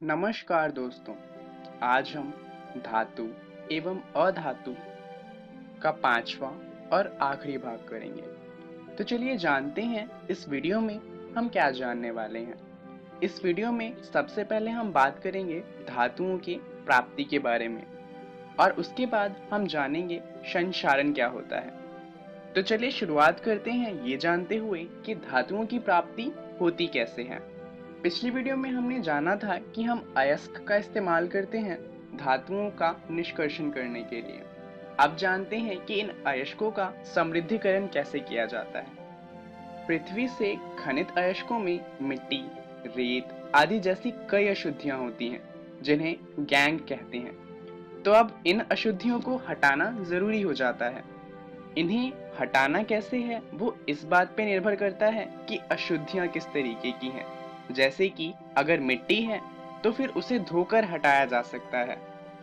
नमस्कार दोस्तों। आज हम धातु एवं अधातु का पांचवा और आखिरी भाग करेंगे। तो चलिए जानते हैं इस वीडियो में हम क्या जानने वाले हैं। इस वीडियो में सबसे पहले हम बात करेंगे धातुओं की प्राप्ति के बारे में और उसके बाद हम जानेंगे संक्षारण क्या होता है। तो चलिए शुरुआत करते हैं ये जानते हुए कि धातुओं की प्राप्ति होती कैसे है। पिछली वीडियो में हमने जाना था कि हम अयस्क का इस्तेमाल करते हैं धातुओं का निष्कर्षण करने के लिए। अब जानते हैं कि इन अयस्कों का समृद्धिकरण कैसे किया जाता है। पृथ्वी से खनित अयस्कों में मिट्टी, रेत आदि जैसी कई अशुद्धियां होती हैं जिन्हें गैंग कहते हैं। तो अब इन अशुद्धियों को हटाना जरूरी हो जाता है। इन्हें हटाना कैसे है वो इस बात पे निर्भर करता है कि अशुद्धियां किस तरीके की हैं। जैसे कि अगर मिट्टी है तो फिर उसे धोकर हटाया जा सकता है,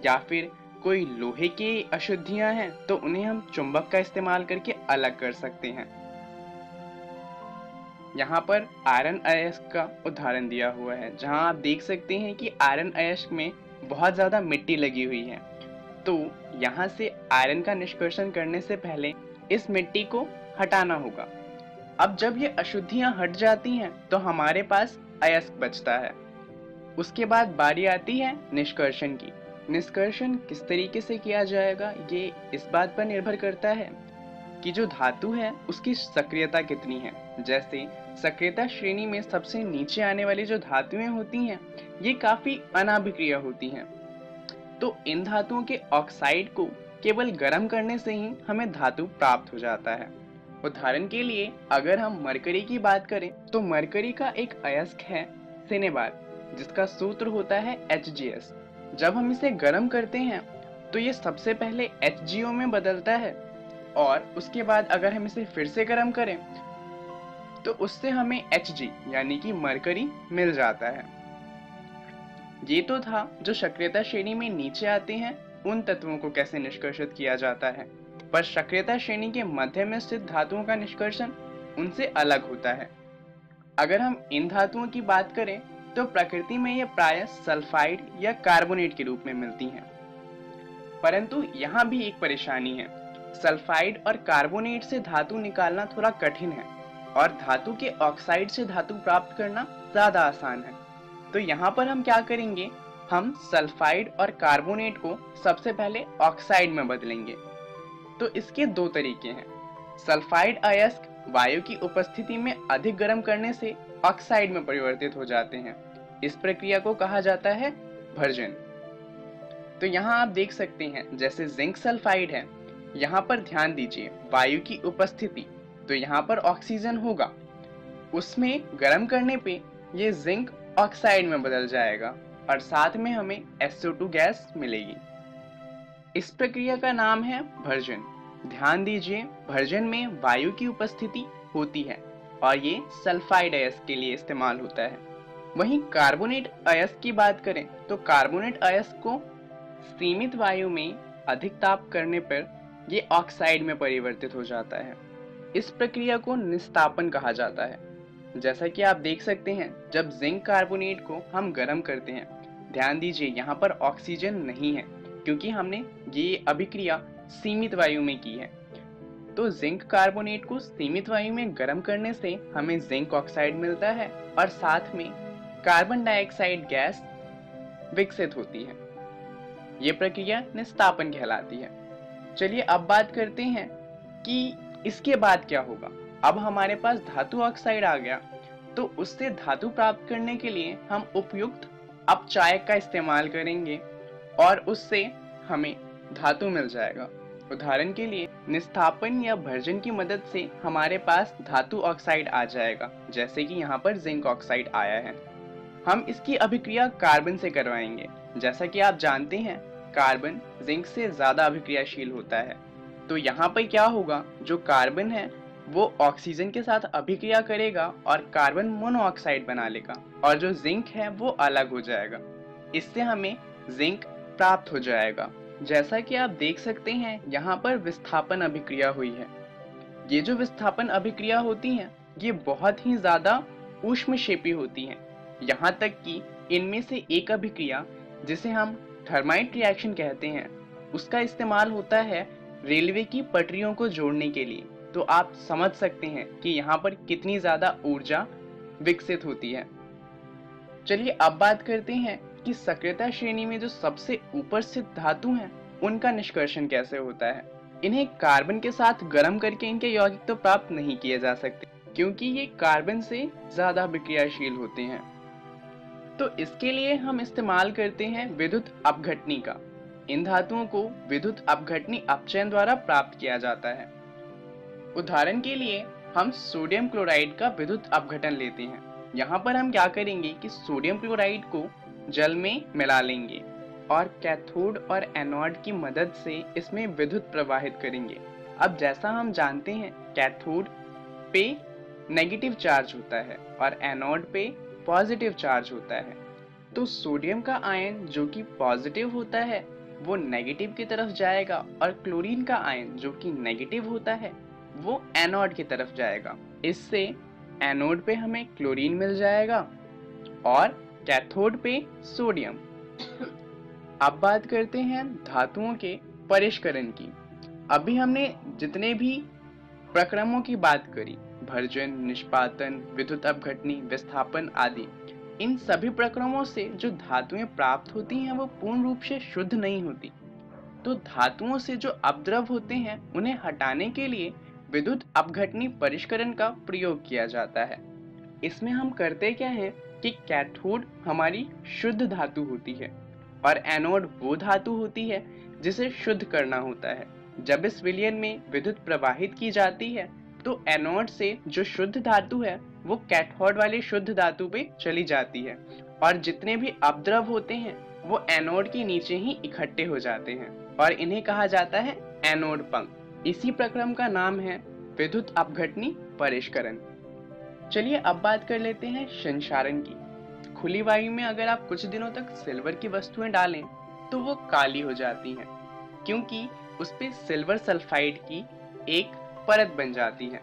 या फिर कोई लोहे की अशुद्धियां हैं तो उन्हें हम चुंबक का इस्तेमाल करके अलग कर सकते हैं। यहाँ पर आयरन अयस्क का उदाहरण दिया हुआ है, जहाँ आप देख सकते हैं कि आयरन अयस्क में बहुत ज्यादा मिट्टी लगी हुई है। तो यहाँ से आयरन का निष्कर्षण करने से पहले इस मिट्टी को हटाना होगा। अब जब ये अशुद्धियां हट जाती हैं तो हमारे पास अयस्क बचता है। उसके बाद बारी आती है निष्कर्षण की। निष्कर्षण किस तरीके से किया जाएगा ये इस बात पर निर्भर करता है कि जो धातु है उसकी सक्रियता कितनी है। जैसे सक्रियता श्रेणी में सबसे नीचे आने वाली जो धातुएं होती हैं ये काफी अनाभिक्रिय होती हैं। तो इन धातुओं के ऑक्साइड को केवल गर्म करने से ही हमें धातु प्राप्त हो जाता है। उदाहरण के लिए अगर हम मरकरी की बात करें तो मरकरी का एक अयस्क है सिनेबार, जिसका सूत्र होता है HgS। जब हम इसे गर्म करते हैं तो ये सबसे पहले HgO में बदलता है और उसके बाद अगर हम इसे फिर से गर्म करें तो उससे हमें Hg यानी कि मरकरी मिल जाता है। ये तो था जो सक्रियता श्रेणी में नीचे आते हैं उन तत्वों को कैसे निष्कर्षित किया जाता है, पर सक्रियता श्रेणी के मध्य में स्थित धातुओं का निष्कर्षण उनसे अलग होता है। अगर हम इन धातुओं की बात करें तो प्रकृति में ये प्रायः सल्फाइड या कार्बोनेट के रूप में मिलती हैं। परंतु यहाँ भी एक परेशानी है, सल्फाइड और कार्बोनेट से धातु निकालना थोड़ा कठिन है और धातु के ऑक्साइड से धातु प्राप्त करना ज्यादा आसान है। तो यहाँ पर हम क्या करेंगे, हम सल्फाइड और कार्बोनेट को सबसे पहले ऑक्साइड में बदलेंगे। तो इसके दो तरीके हैं। सल्फाइड अयस्क वायु की उपस्थिति में अधिक गर्म करने से ऑक्साइड में परिवर्तित हो जाते हैं। इस प्रक्रिया को कहा जाता है भर्जन। तो यहाँ आप देख सकते हैं जैसे जिंक सल्फाइड है, यहाँ पर ध्यान दीजिए वायु की उपस्थिति, तो यहाँ पर ऑक्सीजन होगा, उसमें गर्म करने पे ये जिंक ऑक्साइड में बदल जाएगा और साथ में हमें SO2 गैस मिलेगी। इस प्रक्रिया का नाम है भर्जन। ध्यान दीजिए भर्जन में वायु की उपस्थिति होती है और ये सल्फाइड अयस्क के लिए इस्तेमाल होता है। वहीं कार्बोनेट अयस्क की बात करें तो कार्बोनेट अयस्क को सीमित वायु में अधिक ताप करने पर ये ऑक्साइड में परिवर्तित हो जाता है। इस प्रक्रिया को निस्तापन कहा जाता है। जैसा कि आप देख सकते हैं जब जिंक कार्बोनेट को हम गर्म करते हैं, ध्यान दीजिए यहाँ पर ऑक्सीजन नहीं है क्योंकि हमने ये अभिक्रिया सीमित वायु में की है। तो जिंक कार्बोनेट को सीमित वायु में गर्म करने से हमें जिंक ऑक्साइड मिलता है और साथ में कार्बन डाइऑक्साइड गैस विकसित होती है। ये प्रक्रिया निस्तापन कहलाती है। चलिए अब बात करते हैं कि इसके बाद क्या होगा। अब हमारे पास धातु ऑक्साइड आ गया, तो उससे धातु प्राप्त करने के लिए हम उपयुक्त अपचायक का इस्तेमाल करेंगे और उससे हमें धातु मिल जाएगा। उदाहरण के लिए निस्तापन या भर्जन की मदद से हमारे पास धातु ऑक्साइड आ जाएगा, जैसे कि यहाँ पर जिंक ऑक्साइड आया है। हम इसकी अभिक्रिया कार्बन से करवाएंगे। जैसा कि आप जानते हैं कार्बन जिंक से ज्यादा अभिक्रियाशील होता है। तो यहाँ पर क्या होगा, जो कार्बन है वो ऑक्सीजन के साथ अभिक्रिया करेगा और कार्बन मोनोऑक्साइड बना लेगा और जो जिंक है वो अलग हो जाएगा। इससे हमें जिंक प्राप्त हो जाएगा। जैसा कि आप देख सकते हैं यहाँ पर विस्थापन अभिक्रिया हुई है। ये जो विस्थापन अभिक्रिया होती है ये बहुत ही ज्यादा ऊष्मक्षेपी होती हैं। यहाँ तक कि इनमें से एक अभिक्रिया जिसे हम थर्माइट रिएक्शन कहते हैं, उसका इस्तेमाल होता है रेलवे की पटरियों को जोड़ने के लिए। तो आप समझ सकते हैं कि यहाँ पर कितनी ज़्यादा ऊर्जा विकसित होती है। चलिए अब बात करते हैं कि सक्रियता श्रेणी में जो सबसे ऊपर स्थित धातु हैं, उनका निष्कर्षण कैसे होता है। इन्हें कार्बन के साथ गर्म करके इनके यौगिक तो प्राप्त नहीं किए जा सकते, क्योंकि ये कार्बन से ज्यादा विक्रियाशील होते हैं। तो इसके लिए हम इस्तेमाल करते हैं विद्युत अपघटनी का। इन धातुओं को विद्युत अपघटनी अपचयन द्वारा प्राप्त किया जाता है। उदाहरण के लिए हम सोडियम क्लोराइड का विद्युत अपघटन लेते हैं। यहाँ पर हम क्या करेंगे कि सोडियम क्लोराइड को जल में मिला लेंगे और कैथोड और एनोड की मदद से इसमें विद्युत प्रवाहित करेंगे। अब जैसा हम जानते हैं, कैथोड पे नेगेटिव चार्ज होता है और एनोड पे पॉजिटिव चार्ज होता है। तो सोडियम का आयन जो कि पॉजिटिव होता है वो नेगेटिव की तरफ जाएगा और क्लोरीन का आयन जो कि नेगेटिव होता है वो एनोड की तरफ जाएगा। इससे एनोड पे हमें क्लोरीन मिल जाएगा और कैथोड पे सोडियम। अब बात करते हैं धातुओं के परिष्करण की। अभी हमने जितने भी प्रक्रमों की बात करी, भर्जन, निष्पादन, विद्युत अपघटनी, विस्थापन आदि, इन सभी प्रक्रमों से जो धातुएं प्राप्त होती हैं वो पूर्ण रूप से शुद्ध नहीं होती। तो धातुओं से जो अपद्रव होते हैं उन्हें हटाने के लिए विद्युत अपघटनी परिष्करण का प्रयोग किया जाता है। इसमें हम करते क्या है कि कैथोड हमारी शुद्ध धातु होती है और एनोड वो धातु होती है जिसे शुद्ध करना होता है। जब इस विलयन में विद्युत प्रवाहित की जाती है तो एनोड से जो शुद्ध धातु है वो कैथोड वाली शुद्ध धातु पे चली जाती है और जितने भी अपद्रव होते हैं वो एनोड के नीचे ही इकट्ठे हो जाते हैं और इन्हें कहा जाता है एनोड पंख। इसी प्रक्रम का नाम है विद्युत अपघटनी परिष्करण। चलिए अब बात कर लेते हैं संक्षारण की। खुली वायु में अगर आप कुछ दिनों तक सिल्वर की वस्तुएं डालें तो वो काली हो जाती हैं, क्योंकि उस पे सिल्वर सल्फाइड की एक परत बन जाती है।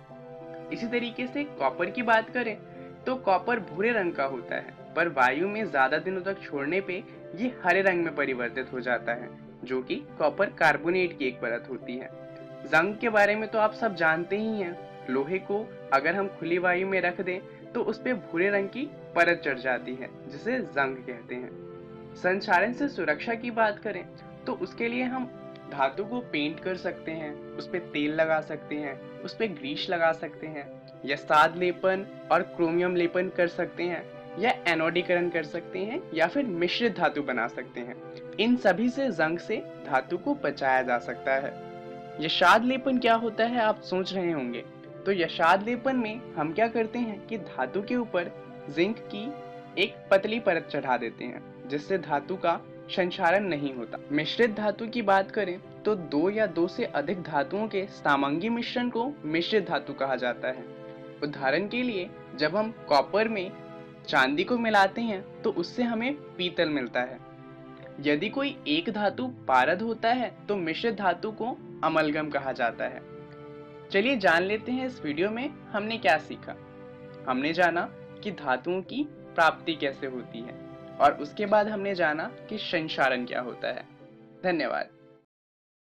इसी तरीके से कॉपर की बात करें तो कॉपर भूरे रंग का होता है, पर वायु में ज्यादा दिनों तक छोड़ने पे ये हरे रंग में परिवर्तित हो जाता है, जो कि कॉपर कार्बोनेट की एक परत होती है। जंग के बारे में तो आप सब जानते ही हैं। लोहे को अगर हम खुली वायु में रख दें तो उस पे भूरे रंग की परत चढ़ जाती है, जिसे जंग कहते हैं। संक्षारण से सुरक्षा की बात करें तो उसके लिए हम धातु को पेंट कर सकते हैं, उस पे तेल लगा सकते हैं, उस पे ग्रीस लगा सकते हैं, या साद लेपन और क्रोमियम लेपन कर सकते हैं, या एनोडीकरण कर सकते हैं, या फिर मिश्रित धातु बना सकते हैं। इन सभी से जंग से धातु को बचाया जा सकता है। यशाद लेपन क्या होता है आप सोच रहे होंगे। तो यशाद लेपन में हम क्या करते हैं कि धातु के ऊपर जिंक की एक पतली परत चढ़ा देते हैं, जिससे धातु का संक्षारण नहीं होता। मिश्रित धातु की बात करें तो दो या दो से अधिक धातुओं के सामंगी मिश्रण को मिश्रित धातु कहा जाता है। उदाहरण के लिए जब हम कॉपर में चांदी को मिलाते हैं तो उससे हमें पीतल मिलता है। यदि कोई एक धातु पारद होता है तो मिश्रित धातु को अमलगम कहा जाता है। चलिए जान लेते हैं इस वीडियो में हमने क्या सीखा। हमने जाना कि धातुओं की प्राप्ति कैसे होती है और उसके बाद हमने जाना कि संक्षारण क्या होता है। धन्यवाद।